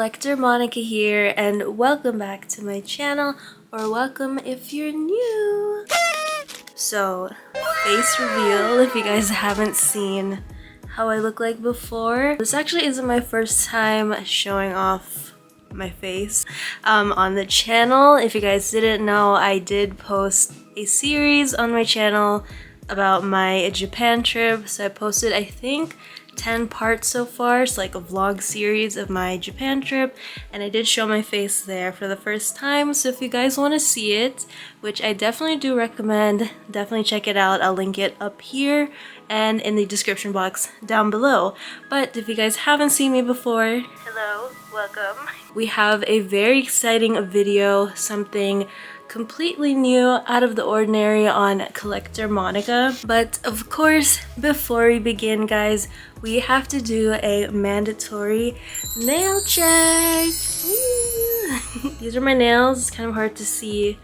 Collector Monica here, and welcome back to my channel, or welcome if you're new. So, face reveal if you guys haven't seen how I look like before. This actually isn't my first time showing off my face on the channel. If you guys didn't know, I did post a series on my channel about my Japan trip. So I posted, I think, 10 parts so far. It's like a vlog series of my Japan trip, and I did show my face there for the first time. So if you guys want to see it, which I definitely do recommend, definitely check it out. I'll link it up here and in the description box down below. But if you guys haven't seen me before, hello, welcome. We have a very exciting video, something completely new, out of the ordinary on Collector Monica. But of course, before we begin, guys, we have to do a mandatory nail check. These are my nails. It's kind of hard to see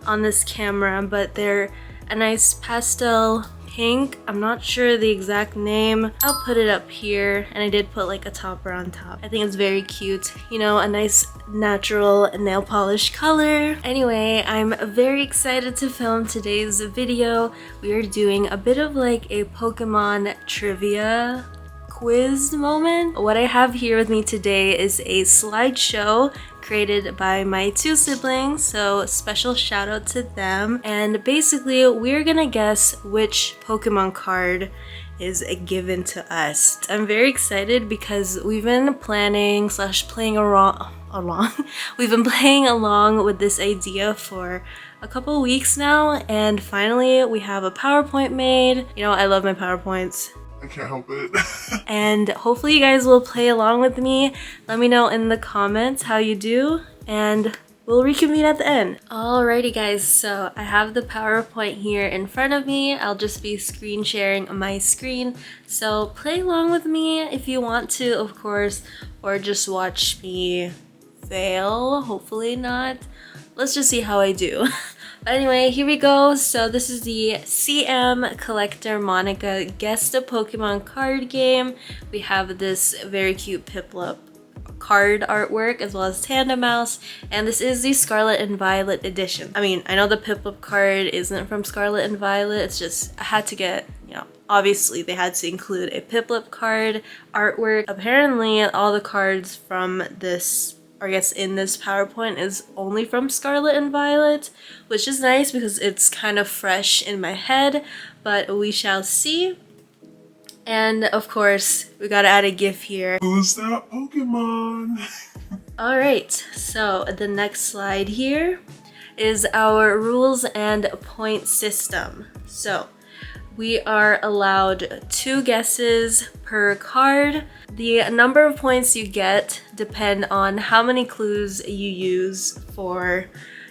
on this camera, but they're a nice pastel pink. I'm not sure the exact name. I'll put it up here, and I did put like a topper on top. I think it's very cute, you know, a nice natural nail polish color. Anyway, I'm very excited to film today's video. We are doing a bit of like a Pokemon trivia quiz moment. What I have here with me today is a slideshow created by my two siblings, so special shout out to them. And basically we're gonna guess which Pokemon card is given to us. I'm very excited because we've been planning / playing along we've been playing along with this idea for a couple weeks now, and finally we have a PowerPoint made. You know, I love my PowerPoints. I can't help it. And hopefully you guys will play along with me. Let me know in the comments how you do, and we'll reconvene at the end. Alrighty guys, so I have the PowerPoint here in front of me. I'll just be screen sharing my screen. So play along with me if you want to, of course, or just watch me fail. Hopefully not. Let's just see how I do. But anyway, here we go. So this is the CM Collector Monica Guess the Pokemon card game. We have this very cute Piplup card artwork as well as Tandem Mouse, and this is the Scarlet and Violet edition. I mean, I know the Piplup card isn't from Scarlet and Violet, it's just I had to get, you know, obviously they had to include a Piplup card artwork. Apparently all the cards from this, or I guess in this PowerPoint, is only from Scarlet and Violet, which is nice because it's kind of fresh in my head, but we shall see. And of course, we gotta add a GIF here. Who's that Pokemon? Alright, so the next slide here is our rules and point system. So we are allowed 2 guesses per card. The number of points you get depend on how many clues you use for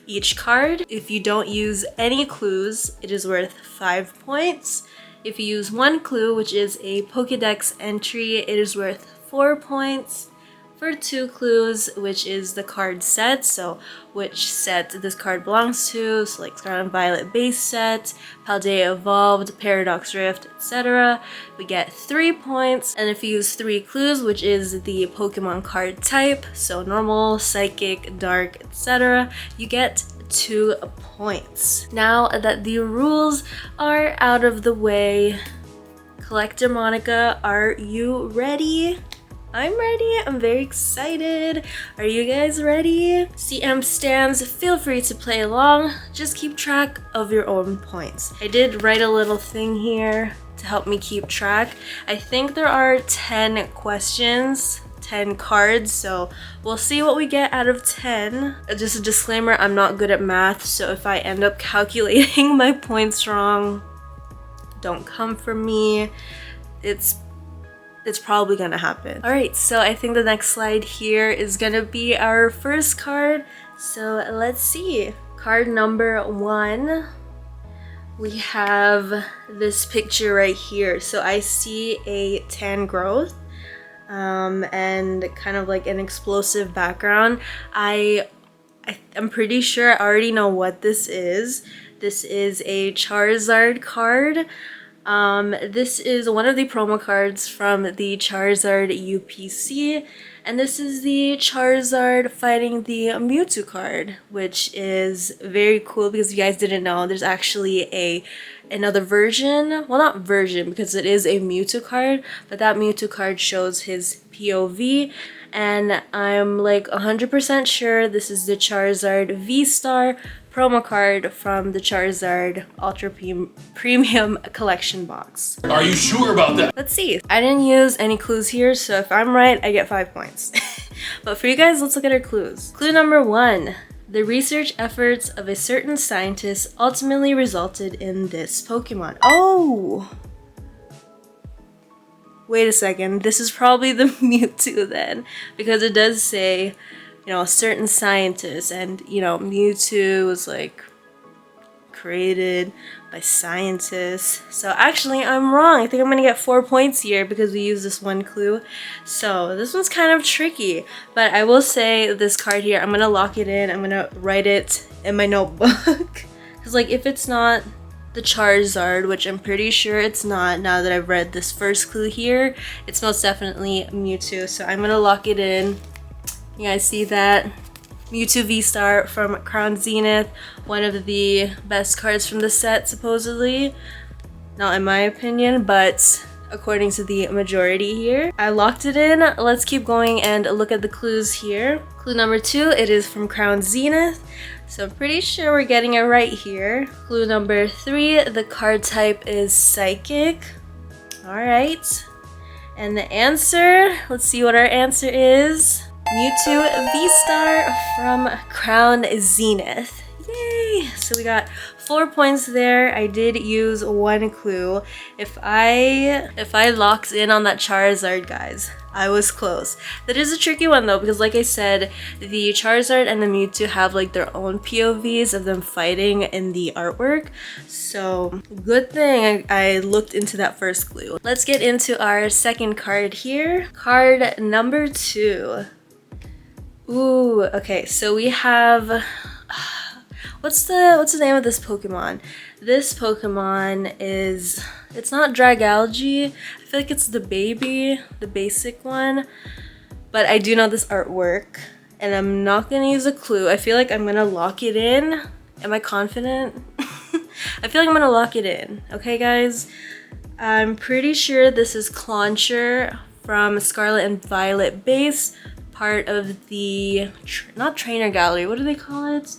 each card. If you don't use any clues, it is worth 5 points. If you use 1 clue, which is a Pokédex entry, it is worth 4 points. For 2 clues, which is the card set, so which set this card belongs to, so like Scarlet and Violet base set, Paldea Evolved, Paradox Rift, etc., we get 3 points. And if you use 3 clues, which is the Pokemon card type, so normal, psychic, dark, etc., you get 2 points. Now that the rules are out of the way, Collector Monica, are you ready? I'm ready. I'm very excited. Are you guys ready? CM stands, feel free to play along. Just keep track of your own points. I did write a little thing here to help me keep track. I think there are 10 questions, 10 cards, so we'll see what we get out of 10. Just a disclaimer, I'm not good at math, so if I end up calculating my points wrong, don't come for me. It's probably gonna happen. Alright, so I think the next slide here is gonna be our first card. So let's see. Card number 1. We have this picture right here. So I see a tan growth and kind of like an explosive background. I'm pretty sure I already know what this is. This is a Charizard card. This is one of the promo cards from the Charizard UPC, And this is the Charizard fighting the Mewtwo card, which is very cool because you guys didn't know there's actually another version. Well, not version because it is a Mewtwo card, but that Mewtwo card shows his POV. And I'm like 100% sure this is the Charizard V-Star promo card from the Charizard Ultra Premium Collection box. Are you sure about that? Let's see. I didn't use any clues here, so if I'm right, I get 5 points. But for you guys, let's look at our clues. Clue number 1. The research efforts of a certain scientist ultimately resulted in this Pokemon. Oh! Wait a second, this is probably the Mewtwo then, because it does say, you know, a certain scientist, and, you know, Mewtwo was like created by scientists. So actually, I'm wrong. I think I'm gonna get 4 points here because we used this one clue. So this one's kind of tricky, but I will say this card here, I'm gonna lock it in. I'm gonna write it in my notebook. Because like, if it's not the Charizard, which I'm pretty sure it's not now that I've read this first clue here, it's most definitely Mewtwo. So I'm gonna lock it in. You guys see that? Mewtwo V-Star from Crown Zenith, one of the best cards from the set supposedly. Not in my opinion, but according to the majority here. I locked it in. Let's keep going and look at the clues here. Clue number 2, it is from Crown Zenith. So I'm pretty sure we're getting it right here. Clue number 3, the card type is Psychic. Alright. And the answer, let's see what our answer is. Mewtwo V-Star from Crown Zenith. Yay! So we got 4 points there. I did use one clue. If I locked in on that Charizard, guys, I was close. That is a tricky one though, because like I said, the Charizard and the Mewtwo have like their own POVs of them fighting in the artwork. So good thing I looked into that first clue. Let's get into our second card here. Card number 2. Ooh, okay, so we have what's the name of this Pokemon? This Pokemon is, it's not Dragalge. I feel like it's the baby, the basic one. But I do know this artwork, and I'm not gonna use a clue. I feel like I'm gonna lock it in. Am I confident? I feel like I'm gonna lock it in. Okay, guys? I'm pretty sure this is Clauncher from Scarlet and Violet base, part of the, not trainer gallery, what do they call it?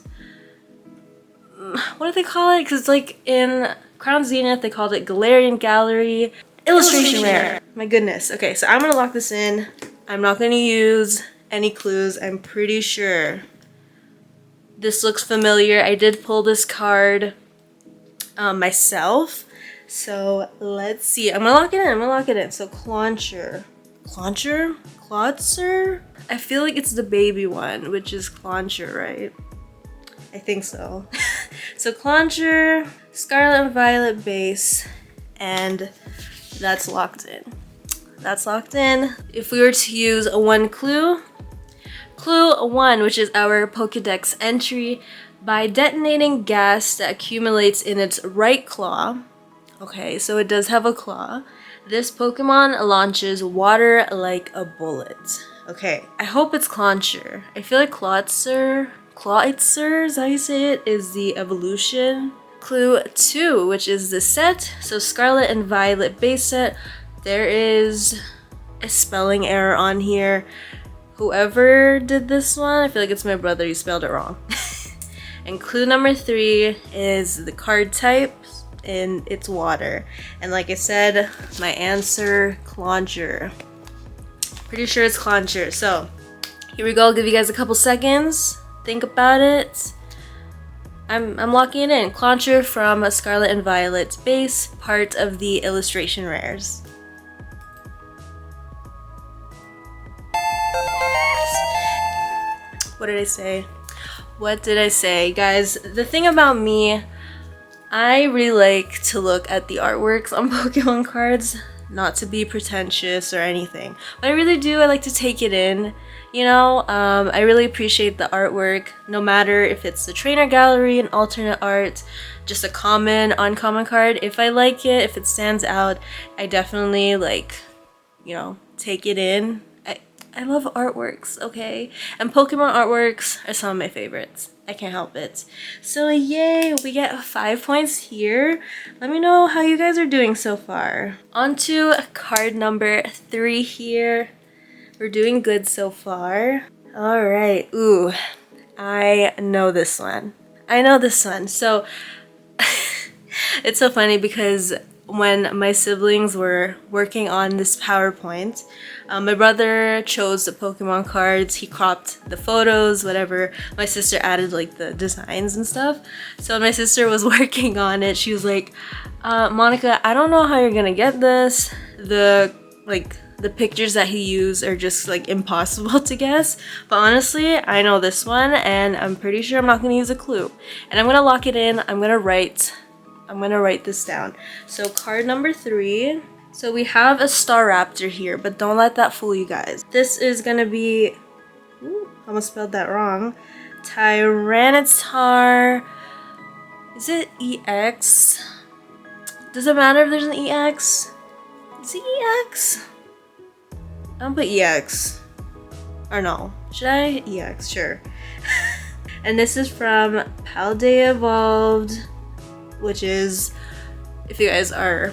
What do they call it? Because it's like in Crown Zenith, they called it Galarian Gallery. Illustration Rare. My goodness. Okay, so I'm gonna lock this in. I'm not gonna use any clues. I'm pretty sure this looks familiar. I did pull this card myself. So let's see. I'm gonna lock it in. I'm gonna lock it in. So Clauncher. Clauncher? Clauncher? I feel like it's the baby one, which is Clauncher, right? I think so. So Clauncher, Scarlet and Violet base, and that's locked in. That's locked in. If we were to use one clue, Clue 1, which is our Pokedex entry, by detonating gas that accumulates in its right claw. Okay, so it does have a claw. This Pokemon launches water like a bullet. Okay, I hope it's Clauncher. I feel like Clawitzer, is how you say it, is the evolution. Clue 2, which is the set. So Scarlet and Violet base set. There is a spelling error on here. Whoever did this one, I feel like it's my brother, you spelled it wrong. And clue number 3 is the card type, and it's water. And like I said, my answer, Clauncher. Pretty sure it's Clauncher. So here we go. I'll give you guys a couple seconds. Think about it. I'm locking it in. Clauncher from Scarlet and Violet base, part of the illustration rares. What did I say? What did I say? Guys, the thing about me, I really like to look at the artworks on Pokemon cards, not to be pretentious or anything, but I really do. I like to take it in, you know. I really appreciate the artwork, no matter if it's the trainer gallery, an alternate art, just a common, uncommon card. If I like it, if it stands out, I definitely, like, you know, take it in. I love artworks, okay? And Pokemon artworks are some of my favorites. I can't help it. So yay, we get 5 points here. Let me know how you guys are doing so far. On to card number 3 here. We're doing good so far. All right, ooh, I know this one. I know this one. So it's so funny because when my siblings were working on this PowerPoint, my brother chose the Pokemon cards, he cropped the photos, whatever. My sister added like the designs and stuff. So when my sister was working on it, she was like, Monica, I don't know how you're gonna get this. The pictures that he used are just like impossible to guess. But honestly, I know this one and I'm pretty sure I'm not gonna use a clue. And I'm gonna lock it in, I'm gonna write this down. So card number 3. So we have a Staraptor here, but don't let that fool you guys. This is gonna be, ooh, I almost spelled that wrong. Tyranitar, is it EX? Does it matter if there's an EX? Is it EX? I'll put EX. Or no, should I? EX, sure. And this is from Paldea Evolved, which is, if you guys are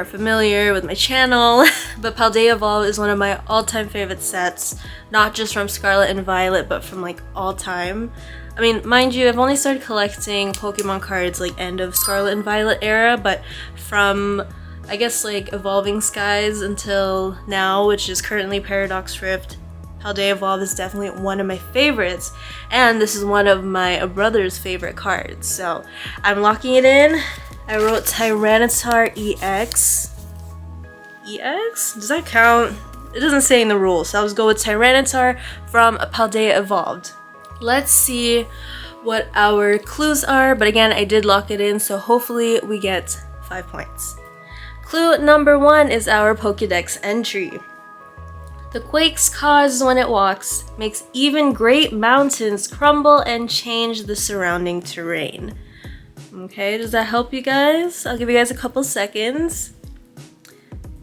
familiar with my channel, but Paldea Evolved is one of my all-time favorite sets, not just from Scarlet and Violet, but from like all time. I mean, mind you, I've only started collecting Pokemon cards like end of Scarlet and Violet era, but from I guess like Evolving Skies until now, which is currently Paradox Rift, Paldea Evolved is definitely one of my favorites, and this is one of my brother's favorite cards. So I'm locking it in. I wrote Tyranitar EX. EX? Does that count? It doesn't say in the rules, so I'll just go with Tyranitar from Paldea Evolved. Let's see what our clues are, but again, I did lock it in, so hopefully we get 5 points. Clue number 1 is our Pokédex entry. The quakes caused when it walks makes even great mountains crumble and change the surrounding terrain. Okay, does that help you guys? I'll give you guys a couple seconds.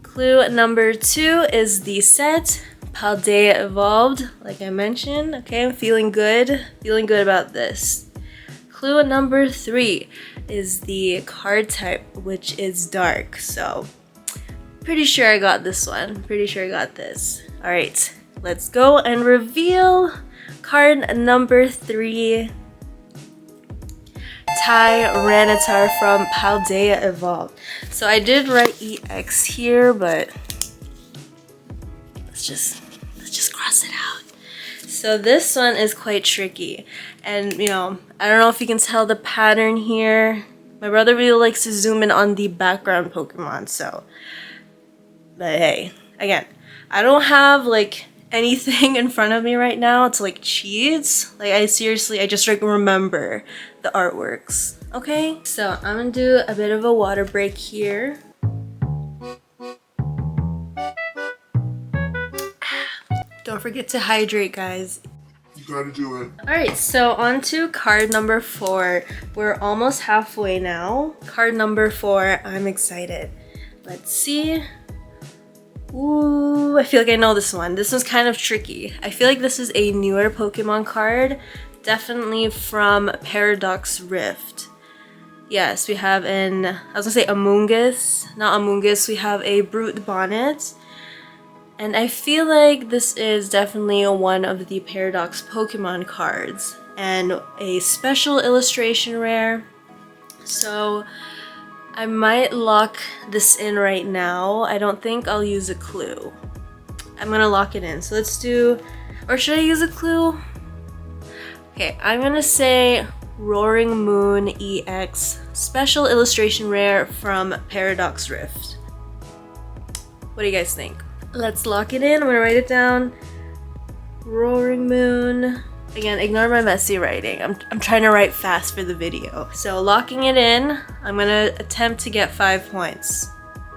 Clue number 2 is the set, Paldea Evolved, like I mentioned. Okay, I'm feeling good about this. Clue number 3 is the card type, which is dark. So, pretty sure I got this one. Pretty sure I got this. All right, let's go and reveal card number 3. Tyranitar from Paldea Evolved. So I did write EX here, but let's just cross it out. So this one is quite tricky, and you know, I don't know if you can tell the pattern here. My brother really likes to zoom in on the background Pokemon, so, but hey, again, I don't have like anything in front of me right now to like cheat. Like I just like remember the artworks. Okay, so I'm gonna do a bit of a water break here. Don't forget to hydrate, guys. You gotta do it. Alright, so on to card number 4. We're almost halfway now. Card number 4, I'm excited. Let's see. Ooh, I feel like I know this one. This one's kind of tricky. I feel like this is a newer Pokemon card. Definitely from Paradox Rift. Yes, we have I was gonna say Amoonguss. Not Amoonguss, we have a Brute Bonnet. And I feel like this is definitely one of the Paradox Pokemon cards. And a special illustration rare. So I might lock this in right now. I don't think I'll use a clue. I'm gonna lock it in. So let's do, or should I use a clue? Okay, I'm gonna say Roaring Moon EX, special illustration rare from Paradox Rift. What do you guys think? Let's lock it in. I'm gonna write it down. Roaring Moon. Again, ignore my messy writing. I'm trying to write fast for the video. So locking it in, I'm gonna attempt to get 5 points.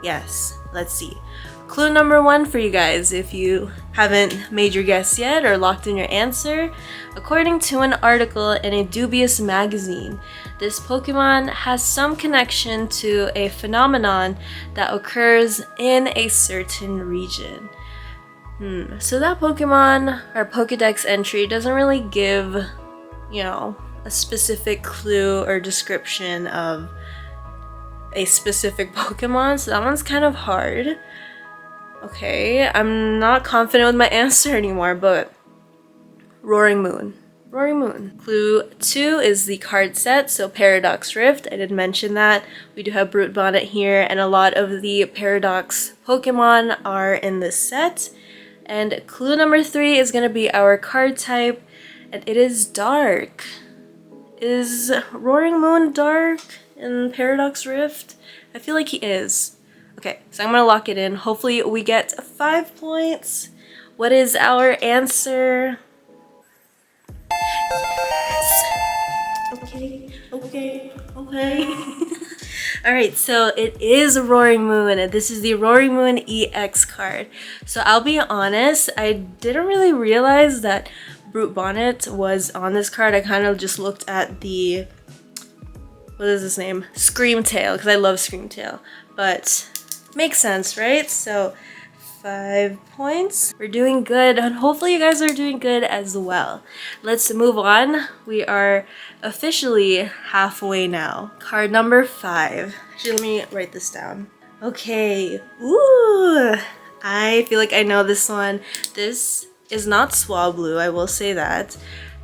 Yes, let's see. Clue number 1 for you guys if you haven't made your guess yet or locked in your answer. According to an article in a dubious magazine, this Pokemon has some connection to a phenomenon that occurs in a certain region. So that Pokemon or Pokedex entry doesn't really give, you know, a specific clue or description of a specific Pokemon, so that one's kind of hard. Okay, I'm not confident with my answer anymore, but Roaring Moon. Roaring Moon. Clue 2 is the card set, so Paradox Rift. I did mention that. We do have Brute Bonnet here, and a lot of the Paradox Pokemon are in this set. And clue number 3 is going to be our card type, and it is Dark. Is Roaring Moon dark in Paradox Rift? I feel like he is. Okay, so I'm going to lock it in. Hopefully we get 5 points. What is our answer? Yes! Okay. Alright, so it is Roaring Moon, and this is the Roaring Moon EX card. So I'll be honest, I didn't really realize that Brute Bonnet was on this card. I kind of just looked at the, what is his name? Screamtail, because I love Screamtail. But makes sense, right? So 5 points. We're doing good, and hopefully you guys are doing good as well. Let's move on. We are officially halfway now. Card number 5. Actually, let me write this down. Okay. Ooh! I feel like I know this one. This is not Swablu, I will say that.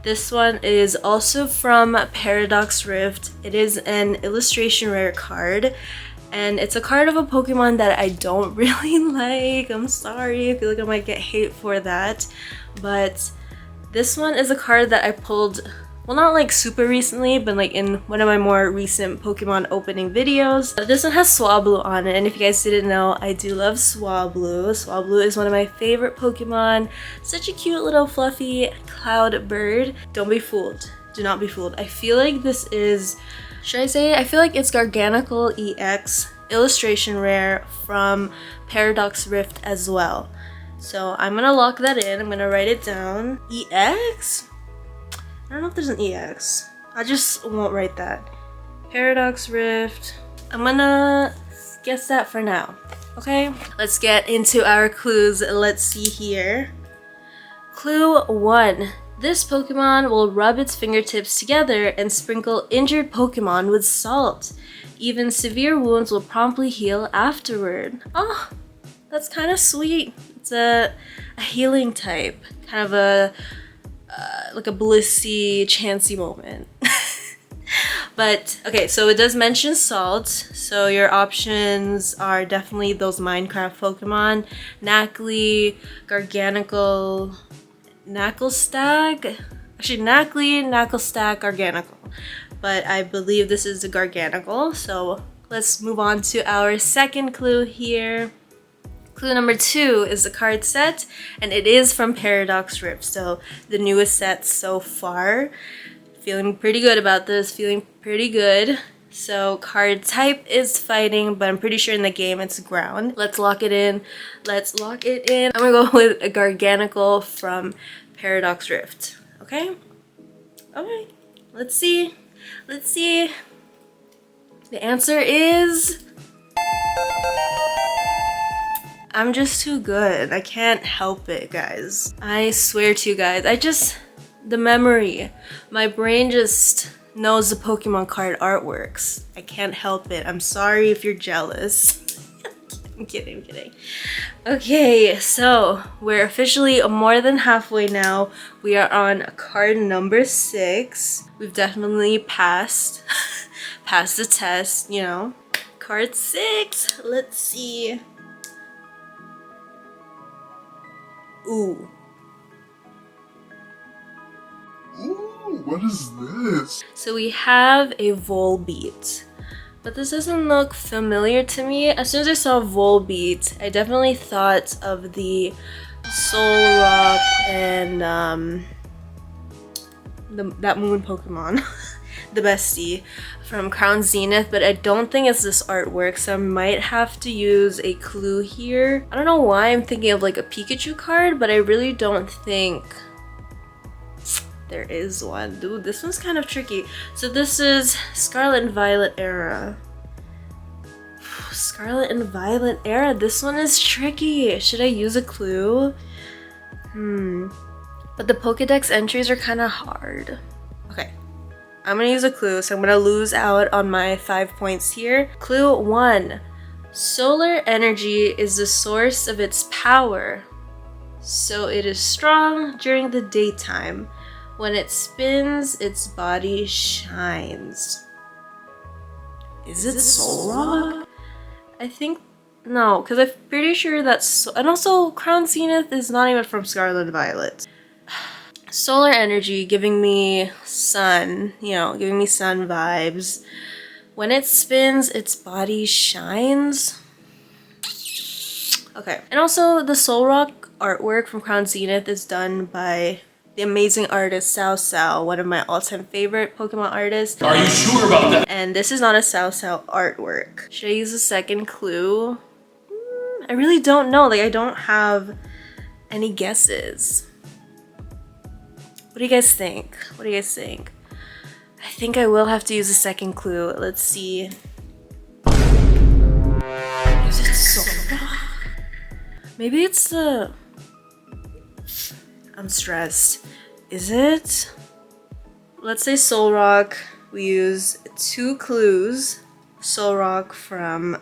This one is also from Paradox Rift. It is an illustration rare card. And it's a card of a Pokemon that I don't really like. I'm sorry, I feel like I might get hate for that. But this one is a card that I pulled, well, not like super recently, but like in one of my more recent Pokemon opening videos. This one has Swablu on it, and if you guys didn't know, I do love Swablu. Swablu is one of my favorite Pokemon. Such a cute little fluffy cloud bird. Don't be fooled. Do not be fooled. I feel like this is, should I say it? I feel like it's Garganacl EX illustration rare from Paradox Rift as well. So I'm gonna lock that in. I'm gonna write it down. EX? I don't know if there's an EX. I just won't write that. Paradox Rift. I'm gonna guess that for now. Okay, let's get into our clues. Let's see here. Clue 1. This Pokemon will rub its fingertips together and sprinkle injured Pokemon with salt. Even severe wounds will promptly heal afterward. Oh, that's kind of sweet. It's a healing type. Kind of a like a blissy, chancy moment. But okay, so it does mention salt, so your options are definitely those Minecraft Pokemon. Nacli, Garganacl, Knucklestag? Actually, Nacli, Knucklestag, Garganacl. But I believe this is the Garganacl, so let's move on to our second clue here. Clue number 2 is the card set, and it is from Paradox Rift, so the newest set so far. Feeling pretty good about this, feeling pretty good. So card type is fighting, but I'm pretty sure in the game it's ground. Let's lock it in. Let's lock it in. I'm gonna go with a Garganacl from Paradox Rift. Okay? Okay. Let's see. Let's see. The answer is... I'm just too good. I can't help it, guys. I swear to you guys. The memory. My brain just knows the Pokemon card artworks. I can't help it. I'm sorry if you're jealous. I'm kidding. Okay, so we're officially more than halfway now. We are on card number 6. We've definitely passed the test, you know. Card 6. Let's see. Ooh. Ooh, what is this? So we have a Volbeat, but this doesn't look familiar to me. As soon as I saw Volbeat, I definitely thought of the Solrock and that moon Pokemon, the bestie from Crown Zenith, but I don't think it's this artwork, so I might have to use a clue here. I don't know why I'm thinking of like a Pikachu card, but I really don't think there is one. Dude, this one's kind of tricky. So this is Scarlet and Violet era. Scarlet and Violet era. This one is tricky. Should I use a clue? But the Pokedex entries are kind of hard. Okay, I'm gonna use a clue, so I'm gonna lose out on my 5 points here. Clue 1. Solar energy is the source of its power, so it is strong during the daytime. When it spins, its body shines. Is it Solrock? I think no, because I'm pretty sure that's and also Crown Zenith is not even from Scarlet and Violet. Solar energy giving me sun, you know, giving me sun vibes. When it spins, its body shines. Okay, and also the Solrock artwork from Crown Zenith is done by the amazing artist Sao Sao, one of my all-time favorite Pokemon artists. Are you sure about that? And this is not a Sao Sao artwork. Should I use a second clue? I really don't know. Like, I don't have any guesses. What do you guys think? What do you guys think? I think I will have to use a second clue. Let's see. Is it Solrock? Maybe it's the... I'm stressed. Is it? Let's say Solrock. We use 2 clues. Solrock from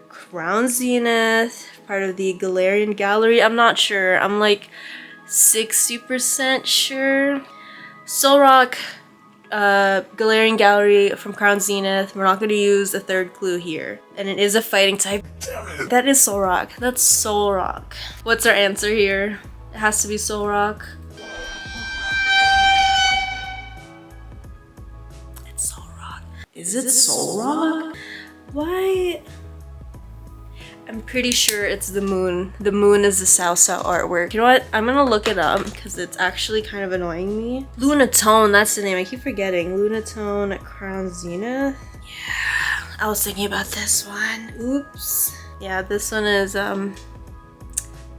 Crown Zenith, part of the Galarian Gallery. I'm not sure. I'm like 60% sure. Solrock, Galarian Gallery from Crown Zenith. We're not going to use a 3rd clue here. And it is a fighting type. That is Solrock. That's Solrock. What's our answer here? It has to be Solrock. It's Solrock. Is it Solrock? Why? I'm pretty sure it's the moon. The moon is the Sao Sao artwork. You know what? I'm gonna look it up because it's actually kind of annoying me. Lunatone, that's the name. I keep forgetting. Lunatone Crown Zenith. Yeah, I was thinking about this one. Oops. Yeah, this one is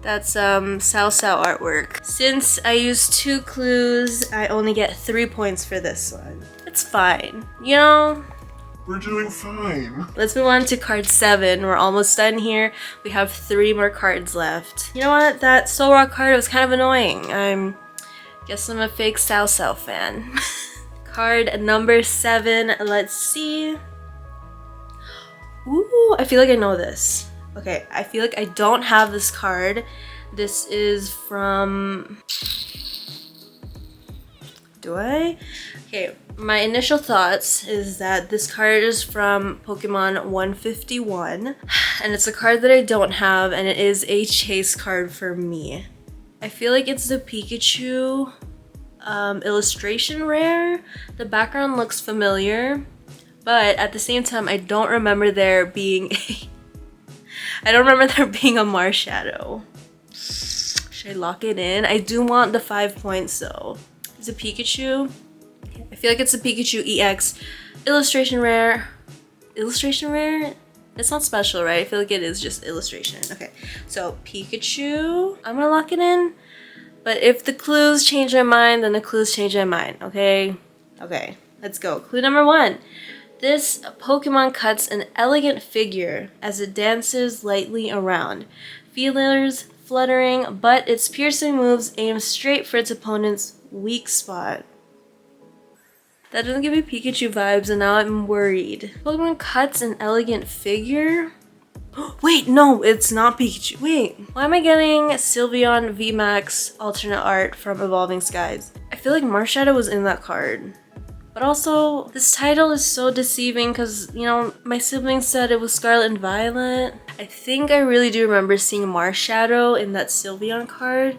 that's Sao Sao artwork. Since I used 2 clues, I only get 3 points for this one. It's fine. You know? We're doing fine. Let's move on to card 7. We're almost done here. We have 3 more cards left. You know what? That Solrock card was kind of annoying. Guess I'm a fake Sao Sao fan. Card number 7. Let's see. Ooh, I feel like I know this. Okay, I feel like I don't have this card. This is from... Do I? Okay, my initial thoughts is that this card is from Pokemon 151, and it's a card that I don't have, and it is a chase card for me. I feel like it's the Pikachu illustration rare. The background looks familiar, but at the same time, I don't remember there being a... I don't remember there being a Marshadow. Should I lock it in? I do want the 5 points though. Is it Pikachu? I feel like it's a Pikachu EX illustration rare. Illustration rare? It's not special, right? I feel like it is just illustration. Okay, so Pikachu. I'm gonna lock it in. But if the clues change my mind, then the clues change my mind, okay? Okay, let's go. Clue number 1. This Pokemon cuts an elegant figure as it dances lightly around. Feelers fluttering, but its piercing moves aim straight for its opponent's weak spot. That doesn't give me Pikachu vibes, and now I'm worried. Pokemon cuts an elegant figure? Wait, no, it's not Pikachu. Wait, why am I getting Sylveon VMAX alternate art from Evolving Skies? I feel like Marshadow was in that card. But also, this title is so deceiving because, you know, my siblings said it was Scarlet and Violet. I think I really do remember seeing Marshadow in that Sylveon card.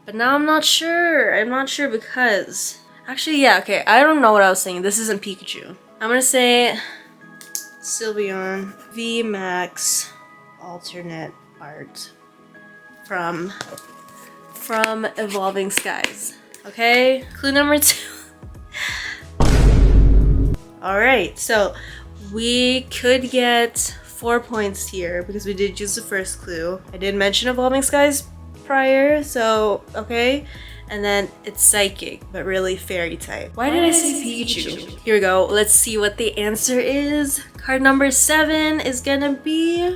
But now I'm not sure. I'm not sure because... Actually, yeah, okay. I don't know what I was saying. This isn't Pikachu. I'm gonna say Sylveon VMAX alternate art from Evolving Skies. Okay? Clue number 2. Alright, so we could get 4 points here because we did use the first clue. I did mention Evolving Skies prior, so okay. And then it's Psychic, but really Fairy type. Why did I say Pikachu? Here we go. Let's see what the answer is. Card number 7 is gonna be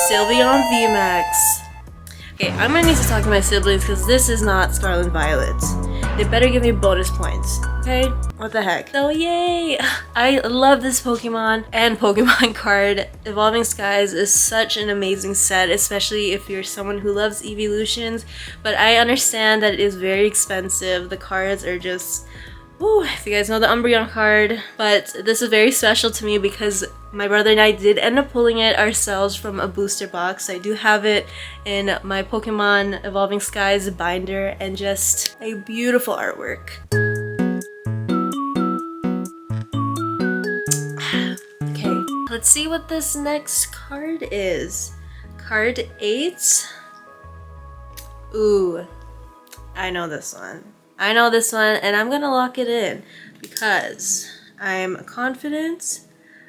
Sylveon VMAX. Okay, I'm gonna need to talk to my siblings because this is not Scarlet and Violet. They better give me bonus points, okay? What the heck? So yay! I love this Pokemon and Pokemon card. Evolving Skies is such an amazing set, especially if you're someone who loves evolutions, but I understand that it is very expensive. The cards are just... Ooh, if you guys know the Umbreon card, but this is very special to me because my brother and I did end up pulling it ourselves from a booster box. I do have it in my Pokemon Evolving Skies binder and just a beautiful artwork. Okay, let's see what this next card is. Card 8. Ooh, I know this one. I know this one, and I'm gonna lock it in because I'm confident.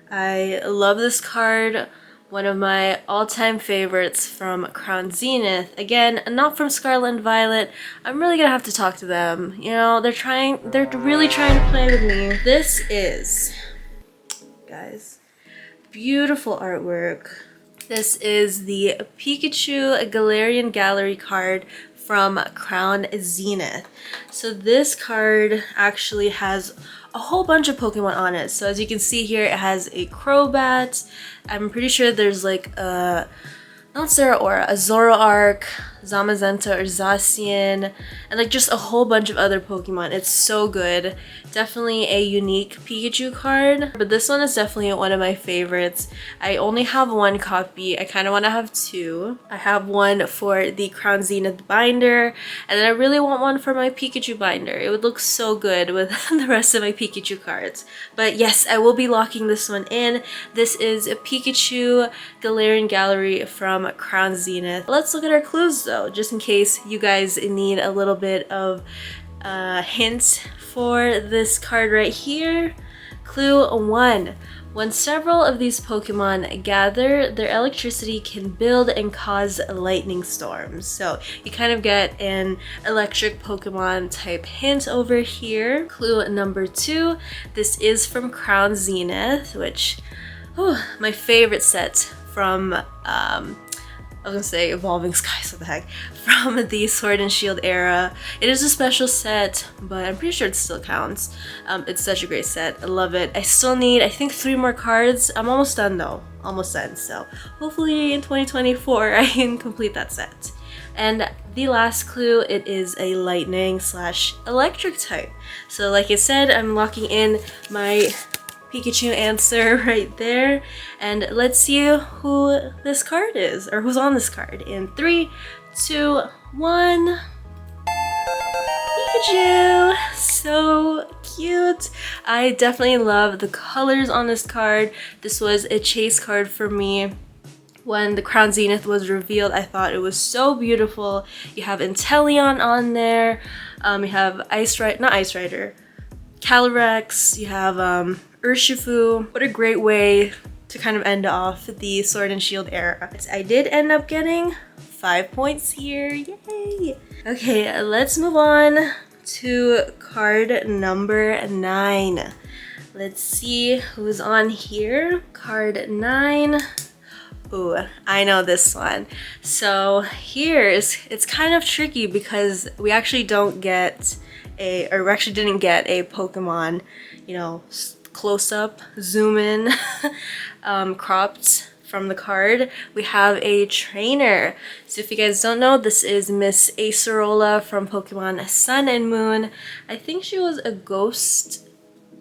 I love this card. One of my all-time favorites from Crown Zenith. Again, not from Scarlet and Violet. I'm really gonna have to talk to them. You know, they're really trying to play with me. This is, guys, beautiful artwork. This is the Pikachu Galarian Gallery card from Crown Zenith. So this card actually has a whole bunch of Pokemon on it. So as you can see here, it has a Crobat. I'm pretty sure there's like a, not Zeraora, a Zoroark, Zamazenta or Zacian, and like just a whole bunch of other Pokemon. It's so good. Definitely a unique Pikachu card, but this one is definitely one of my favorites. I only have one copy. I kind of want to have two. I have one for the Crown Zenith binder, and then I really want one for my Pikachu binder. It would look so good with the rest of my Pikachu cards. But yes, I will be locking this one in. This is a Pikachu Galarian Gallery from Crown Zenith. Let's look at our clues though, just in case you guys need a little bit of hint for this card right here. Clue 1. When several of these Pokemon gather, their electricity can build and cause lightning storms. So you kind of get an electric Pokemon type hint over here. Clue number 2. This is from Crown Zenith, which, my favorite set from I was gonna say Evolving Skies, what the heck, from the Sword and Shield era. It is a special set, but I'm pretty sure it still counts. It's such a great set. I love it. I still need, I think, 3 more cards. I'm almost done though. Almost done. So hopefully in 2024 I can complete that set. And the last clue, it is a lightning / electric type. So like I said, I'm locking in my Pikachu answer right there, and let's see who this card is, or who's on this card in 3, 2, 1. Pikachu! So cute! I definitely love the colors on this card. This was a chase card for me. When the Crown Zenith was revealed, I thought it was so beautiful. You have Inteleon on there, you have not Ice Rider, Calyrex, you have Urshifu. What a great way to kind of end off the Sword and Shield era. I did end up getting 5 points here, yay! Okay, let's move on to card number 9. Let's see who's on here. Card 9. Ooh, I know this one. So it's kind of tricky because we actually don't get we actually didn't get a Pokemon, you know, close up, zoom in, cropped from the card. We have a trainer. So if you guys don't know, this is Miss Acerola from Pokemon Sun and Moon. I think she was a ghost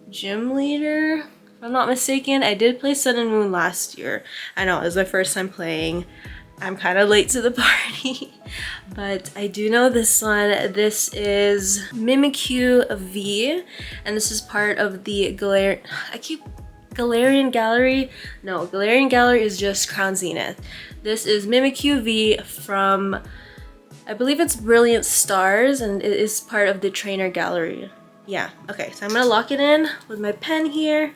gym leader, if I'm not mistaken. I did play Sun and Moon last year. I know, it was my first time playing. I'm kind of late to the party, but I do know this one. This is Mimikyu V, and this is part of the Galarian Gallery. No, Galarian Gallery is just Crown Zenith. This is Mimikyu V from, I believe it's Brilliant Stars, and it is part of the Trainer Gallery. Yeah, okay, so I'm gonna lock it in with my pen here.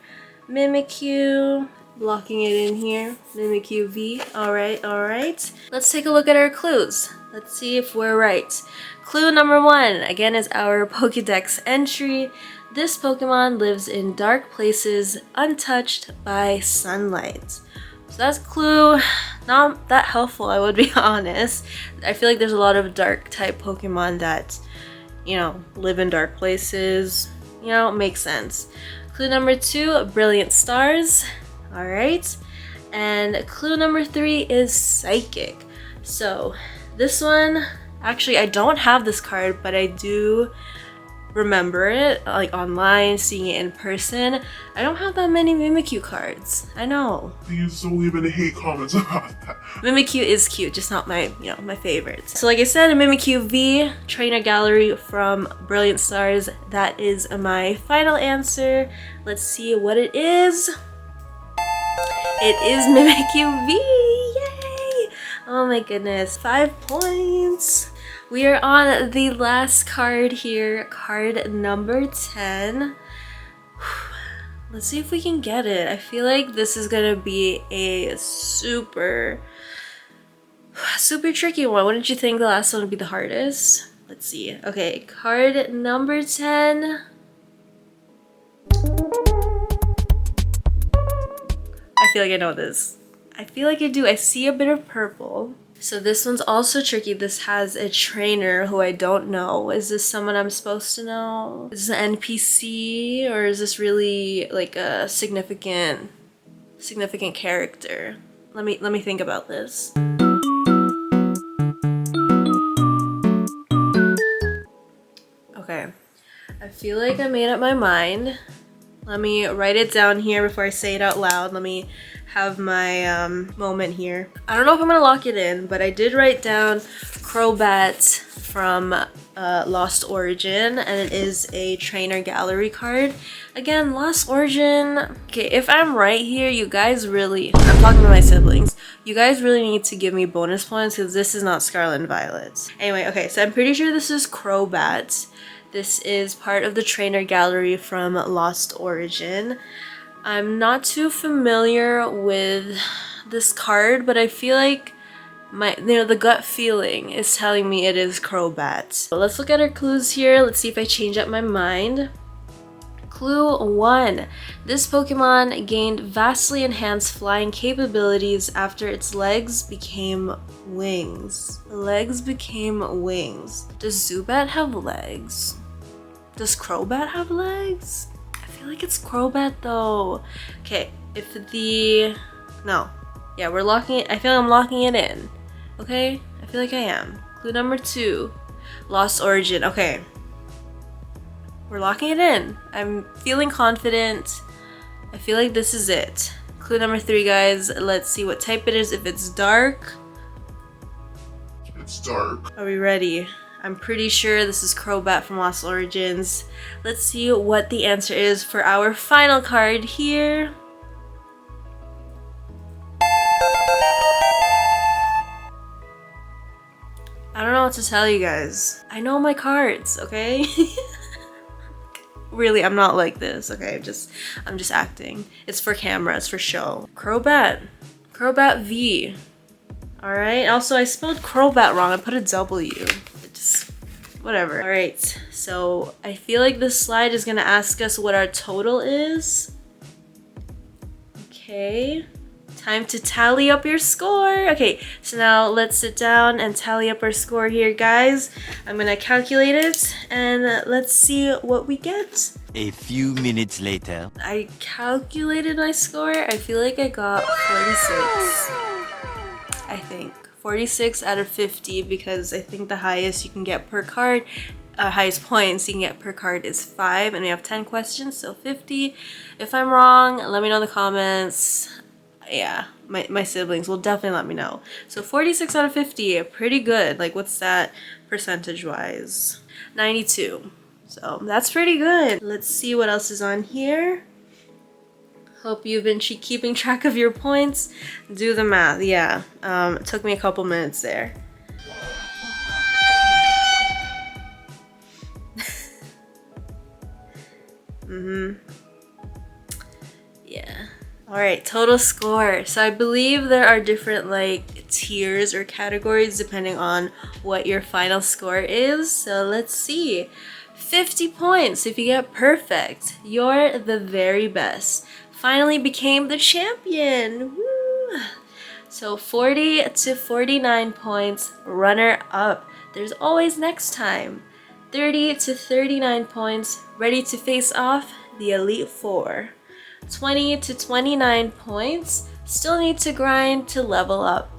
Mimikyu. Locking it in here, Mimikyu V. Alright, alright. Let's take a look at our clues. Let's see if we're right. Clue number 1, again, is our Pokédex entry. This Pokemon lives in dark places untouched by sunlight. So that's clue. Not that helpful, I would be honest. I feel like there's a lot of dark type Pokemon that, you know, live in dark places. You know, makes sense. Clue number 2, brilliant stars. All right. And clue number 3 is psychic. So this one, actually I don't have this card, but I do remember it, like online, seeing it in person. I don't have that many Mimikyu cards. I know. Please don't leave any hate comments about that. Mimikyu is cute, just not my, you know, my favorite. So like I said, a Mimikyu V, trainer gallery from Brilliant Stars. That is my final answer. Let's see what it is. It is Mimikyu V, yay! Oh my goodness, 5 points. We are on the last card here, card number 10. Let's see if we can get it. I feel like this is gonna be a super tricky one. Wouldn't you think the last one would be the hardest? Let's see. Okay, card number 10. I feel like I know this. I feel like I do. I see a bit of purple. So this one's also tricky. This has a trainer who I don't know. Is this someone I'm supposed to know? Is this an NPC, or is this really like a significant character? Let me think about this. Okay. I feel like I made up my mind. Let me write it down here before I say it out loud. Let me have my moment here. I don't know if I'm gonna lock it in, but I did write down Crobat from Lost Origin, and it is a trainer gallery card. Again, Lost Origin. Okay, if I'm right here, you guys really, I'm talking to my siblings, you guys really need to give me bonus points because this is not Scarlet and Violet. Anyway, okay, so I'm pretty sure this is Crobat. This is part of the trainer gallery from Lost Origin. I'm not too familiar with this card, but I feel like the gut feeling is telling me it is Crobat. So let's look at our clues here. Let's see if I change up my mind. Clue 1. This Pokemon gained vastly enhanced flying capabilities after its legs became wings. Legs became wings. Does Zubat have legs? Does Crobat have legs? I feel like it's Crobat though. Okay, if the... No. Yeah, we're locking it. I feel like I'm locking it in. Okay? I feel like I am. Clue number 2. Lost Origin. Okay. We're locking it in. I'm feeling confident. I feel like this is it. Clue number 3, guys. Let's see what type it is. If it's dark. It's dark. Are we ready? I'm pretty sure this is Crobat from Lost Origins. Let's see what the answer is for our final card here. I don't know what to tell you guys. I know my cards, okay? Really, I'm not like this, okay? I'm just acting. It's for camera, it's for show. Crobat. Crobat V. Alright, also I spelled Crobat wrong. I put a W. Whatever. Alright, so I feel like this slide is gonna ask us what our total is. Okay. Time to tally up your score. Okay, so now let's sit down and tally up our score here, guys. I'm gonna calculate it and let's see what we get. A few minutes later. I calculated my score. I feel like I got 46. I think. 46 out of 50 because I think the highest you can get per card, highest points you can get per card is 5, and we have 10 questions, so 50. If I'm wrong, let me know in the comments. Yeah, my siblings will definitely let me know. So 46 out of 50, pretty good. Like, what's that percentage wise? 92. So that's pretty good. Let's see what else is on here. Hope you've been keeping track of your points. Do the math. Yeah, it took me a couple minutes there. Yeah. Alright, total score. So I believe there are different like tiers or categories depending on what your final score is. So let's see. 50 points if you get perfect. You're the very best. Finally became the champion. Woo! So 40 to 49 points, runner up. There's always next time. 30 to 39 points, ready to face off the Elite Four. 20 to 29 points, still need to grind to level up.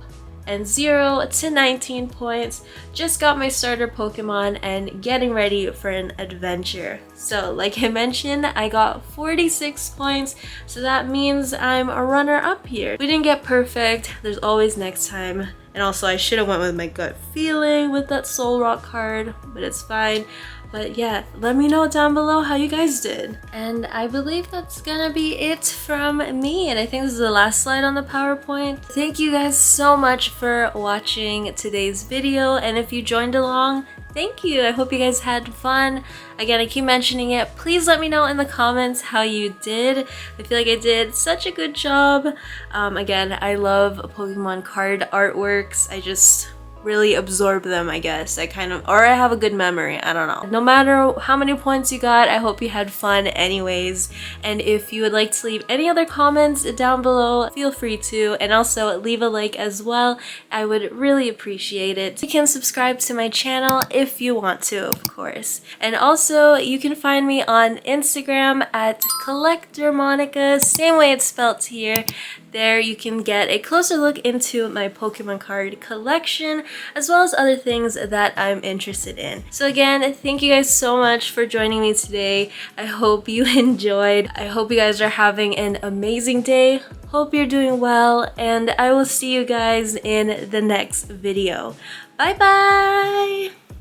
And 0 to 19 points, just got my starter Pokemon and getting ready for an adventure. So like I mentioned, I got 46 points, so that means I'm a runner up here. We didn't get perfect, there's always next time. And also I should have went with my gut feeling with that Soul Rock card, but it's fine. But yeah, let me know down below how you guys did. And I believe that's gonna be it from me. And I think this is the last slide on the PowerPoint. Thank you guys so much for watching today's video. And if you joined along, thank you. I hope you guys had fun. Again, I keep mentioning it. Please let me know in the comments how you did. I feel like I did such a good job. Again, I love Pokemon card artworks. I just really absorb them, I guess. I have a good memory, I don't know. No matter how many points you got, I hope you had fun anyways. And if you would like to leave any other comments down below, feel free to. And also leave a like as well. I would really appreciate it. You can subscribe to my channel if you want to, of course. And also, you can find me on Instagram at CollectorMonica, same way it's spelt here. There you can get a closer look into my Pokemon card collection, as well as other things that I'm interested in. So again, thank you guys so much for joining me today. I hope you enjoyed. I hope you guys are having an amazing day. Hope you're doing well, and I will see you guys in the next video. Bye bye!